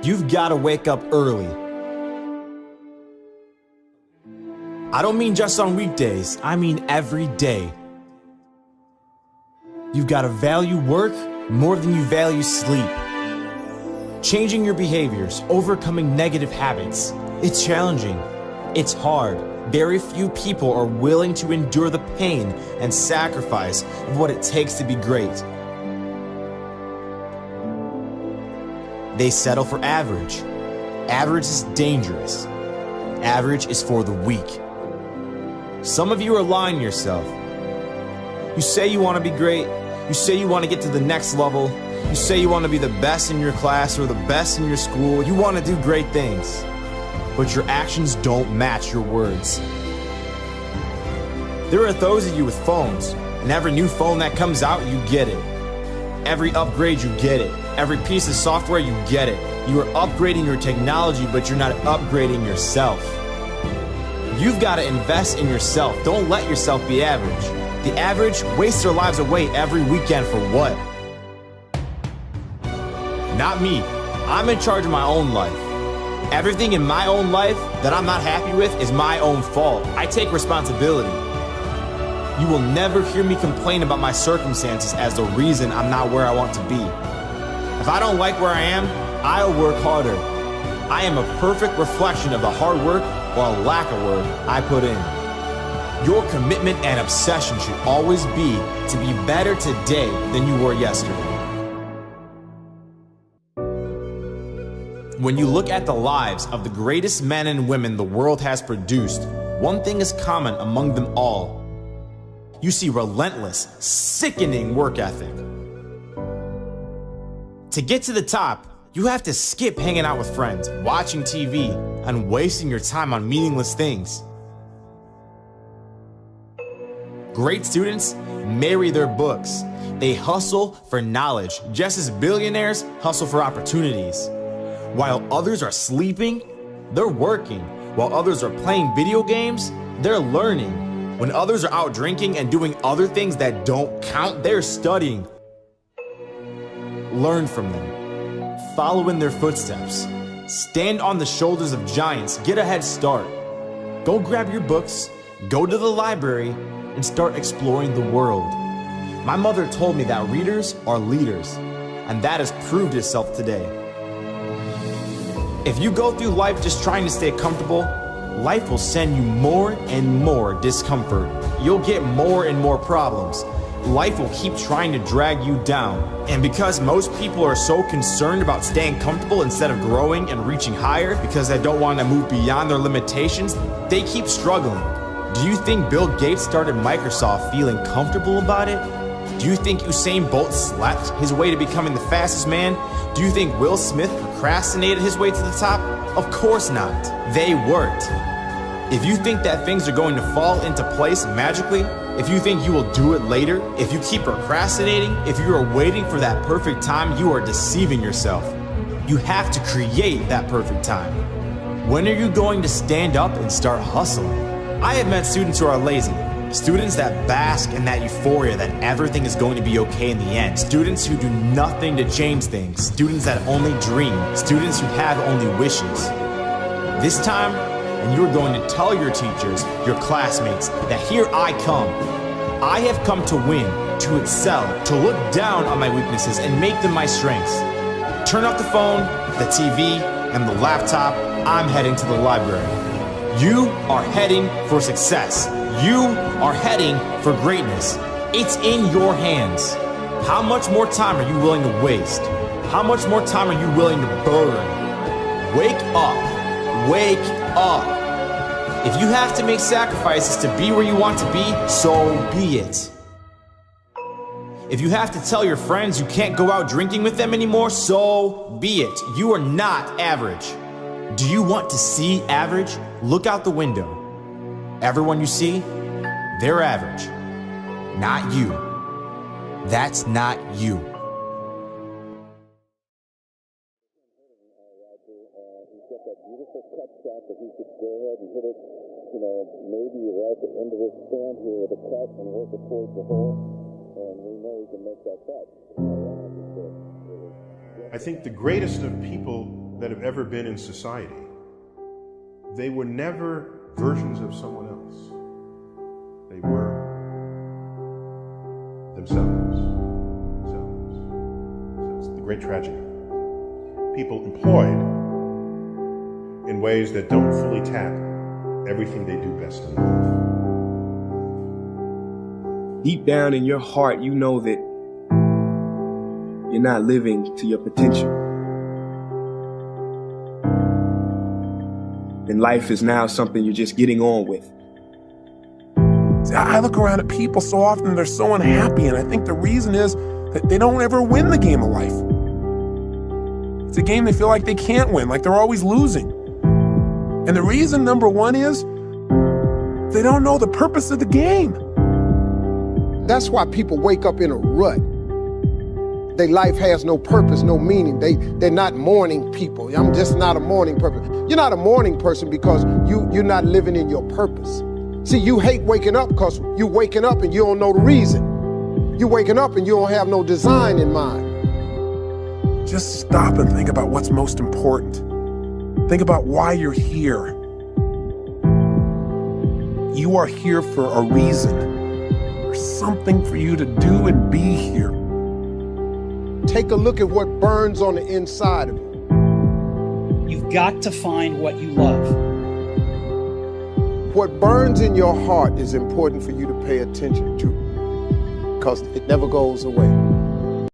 You've got to wake up early. I don't mean just on weekdays, I mean every day. You've got to value work more than you value sleep. Changing your behaviors, overcoming negative habits. It's challenging. It's hard. Very few people are willing to endure the pain and sacrifice of what it takes to be great. They settle for average. Average is dangerous. Average is for the weak. Some of you are lying to yourself. You say you want to be great. You say you want to get to the next level. You say you want to be the best in your class or the best in your school. You want to do great things. But your actions don't match your words. There are those of you with phones, and every new phone that comes out, you get it. Every upgrade, you get it. Every piece of software, you get it. You are upgrading your technology, but you're not upgrading yourself. You've got to invest in yourself. Don't let yourself be average. The average wastes their lives away every weekend for what? Not me. I'm in charge of my own life. Everything in my own life that I'm not happy with is my own fault. I take responsibility. You will never hear me complain about my circumstances as the reason I'm not where I want to be. If I don't like where I am, I'll work harder. I am a perfect reflection of the hard work or lack of work I put in. Your commitment and obsession should always be to be better today than you were yesterday. When you look at the lives of the greatest men and women the world has produced, one thing is common among them all. You see relentless, sickening work ethic. To get to the top, you have to skip hanging out with friends, watching TV, and wasting your time on meaningless things. Great students marry their books. They hustle for knowledge, just as billionaires hustle for opportunities. While others are sleeping, they're working. While others are playing video games, they're learning. When others are out drinking and doing other things that don't count, they're studying. Learn from them. Follow in their footsteps. Stand on the shoulders of giants. Get a head start. Go grab your books, go to the library, and start exploring the world. My mother told me that readers are leaders, and that has proved itself today. If you go through life just trying to stay comfortable, life will send you more and more discomfort. You'll get more and more problems. Life will keep trying to drag you down. And because most people are so concerned about staying comfortable instead of growing and reaching higher because they don't want to move beyond their limitations, they keep struggling. Do you think Bill Gates started Microsoft feeling comfortable about it? Do you think Usain Bolt slept his way to becoming the fastest man? Do you think Will Smith procrastinated his way to the top? Of course not. They worked. If you think that things are going to fall into place magically, if you think you will do it later, if you keep procrastinating, if you are waiting for that perfect time, you are deceiving yourself. You have to create that perfect time. When are you going to stand up and start hustling? I have met students who are lazy. Students that bask in that euphoria that everything is going to be okay in the end. Students who do nothing to change things. Students that only dream. Students who have only wishes. This time, and you're going to tell your teachers, your classmates, that here I come. I have come to win, to excel, to look down on my weaknesses and make them my strengths. Turn off the phone, the TV, and the laptop. I'm heading to the library. You are heading for success. You are heading for greatness. It's in your hands. How much more time are you willing to waste? How much more time are you willing to burn? Wake up. Wake up. If you have to make sacrifices to be where you want to be, so be it. If you have to tell your friends you can't go out drinking with them anymore, so be it. You are not average. Do you want to see average? Look out the window. Everyone you see, they're average. Not you. That's not you. He's got that beautiful cut shot that he could go ahead and hit it, maybe right at the end of his stand here with a cut and work it towards the hole. And we know he can make that cut. I think the greatest of people that have ever been in society, they were never versions of someone else. They were themselves. So it's the great tragedy. People employed in ways that don't fully tap everything they do best in life. Deep down in your heart, you know that you're not living to your potential. And life is now something you're just getting on with. See, I look around at people so often, they're so unhappy, and I think the reason is that they don't ever win the game of life. It's a game they feel like they can't win, like they're always losing. And the reason, number one, is they don't know the purpose of the game. That's why people wake up in a rut. Their life has no purpose, no meaning. They're not morning people. I'm just not a morning person. You're not a morning person because you're not living in your purpose. See, you hate waking up because you're waking up and you don't know the reason. You're waking up and you don't have no design in mind. Just stop and think about what's most important. Think about why you're here. You are here for a reason. There's something for you to do and be here. Take a look at what burns on the inside of you. You've got to find what you love. What burns in your heart is important for you to pay attention to because it never goes away.